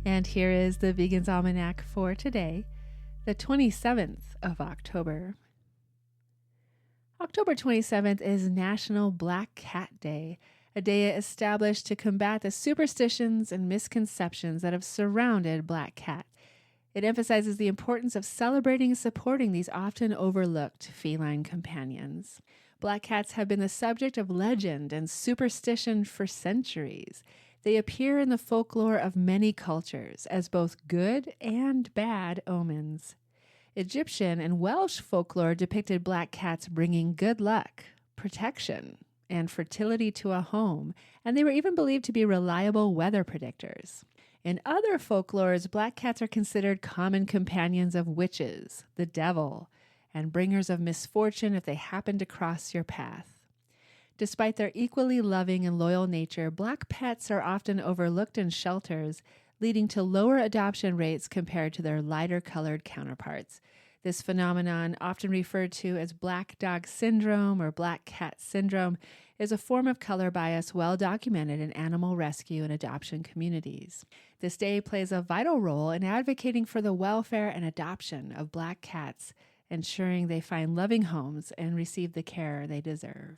And here is the Vegan's Almanac for today, the 27th of October. October 27th is National Black Cat Day, a day established to combat the superstitions and misconceptions that have surrounded black cat. It emphasizes the importance of celebrating and supporting these often overlooked feline companions. Black cats have been the subject of legend and superstition for centuries. They appear in the folklore of many cultures as both good and bad omens. Egyptian and Welsh folklore depicted black cats bringing good luck, protection, and fertility to a home, and they were even believed to be reliable weather predictors. In other folklores, black cats are considered common companions of witches, the devil, and bringers of misfortune if they happen to cross your path. Despite their equally loving and loyal nature, black pets are often overlooked in shelters, leading to lower adoption rates compared to their lighter-colored counterparts. This phenomenon, often referred to as black dog syndrome or black cat syndrome, is a form of color bias well documented in animal rescue and adoption communities. This day plays a vital role in advocating for the welfare and adoption of black cats, ensuring they find loving homes and receive the care they deserve.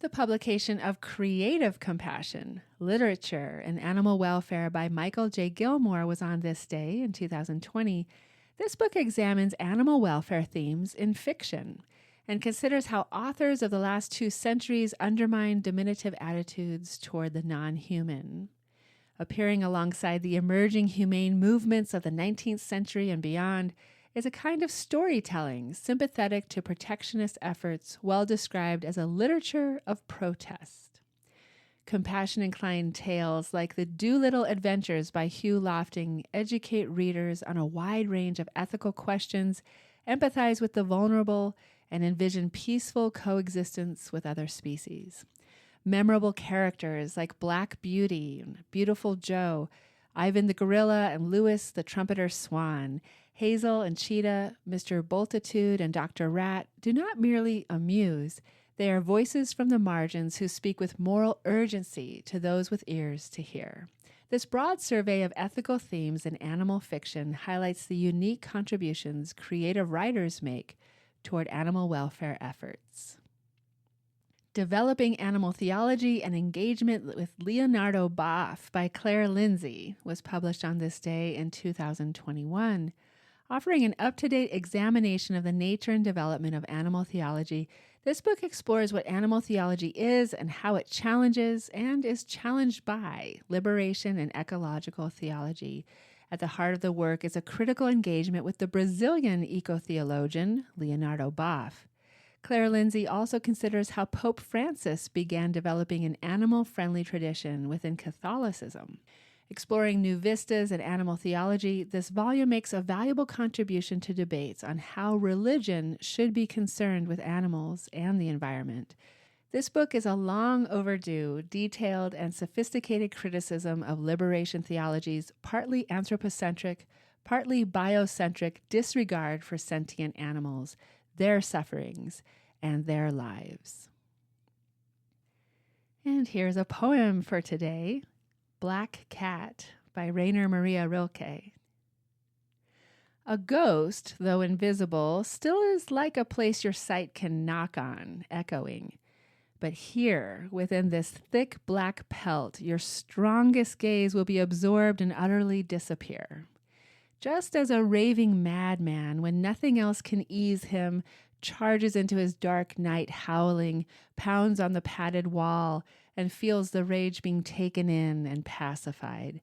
The publication of Creative Compassion, Literature and Animal Welfare by Michael J. Gilmour was on this day in 2020. This book examines animal welfare themes in fiction and considers how authors of the last 2 centuries undermine diminutive attitudes toward the non-human. Appearing alongside the emerging humane movements of the 19th century and beyond is a kind of storytelling sympathetic to protectionist efforts, well described as a literature of protest. Compassion-inclined tales like The Doolittle Adventures by Hugh Lofting educate readers on a wide range of ethical questions, empathize with the vulnerable, and envision peaceful coexistence with other species. Memorable characters like Black Beauty and Beautiful Joe, Ivan the Gorilla and Louis the Trumpeter Swan, Hazel and Cheetah, Mr. Boltitude, and Dr. Rat do not merely amuse. They are voices from the margins who speak with moral urgency to those with ears to hear. This broad survey of ethical themes in animal fiction highlights the unique contributions creative writers make toward animal welfare efforts. Developing Animal Theology and Engagement with Leonardo Boff by Clair Linzey was published on this day in 2021. Offering an up-to-date examination of the nature and development of animal theology, this book explores what animal theology is and how it challenges and is challenged by liberation and ecological theology. At the heart of the work is a critical engagement with the Brazilian eco-theologian Leonardo Boff. Clair Linzey also considers how Pope Francis began developing an animal-friendly tradition within Catholicism. Exploring new vistas in animal theology, this volume makes a valuable contribution to debates on how religion should be concerned with animals and the environment. This book is a long overdue, detailed, and sophisticated criticism of liberation theology's partly anthropocentric, partly biocentric disregard for sentient animals, their sufferings, and their lives. And here's a poem for today, Black Cat by Rainer Maria Rilke. A ghost, though invisible, still is like a place your sight can knock on, echoing. But here, within this thick black pelt, your strongest gaze will be absorbed and utterly disappear. Just as a raving madman, when nothing else can ease him, charges into his dark night howling, pounds on the padded wall, and feels the rage being taken in and pacified.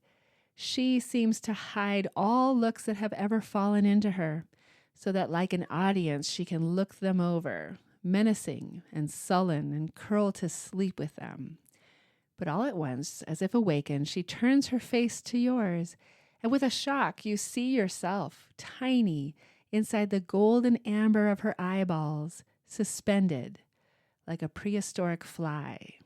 She seems to hide all looks that have ever fallen into her, so that like an audience she can look them over, menacing and sullen, and curl to sleep with them. But all at once, as if awakened, she turns her face to yours, and with a shock you see yourself, tiny, inside the golden amber of her eyeballs, suspended like a prehistoric fly.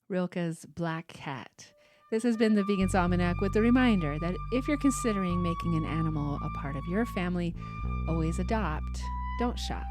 Rilke's Black Cat. This has been the Vegan's Almanac with the reminder that if you're considering making an animal a part of your family, always adopt, don't shop.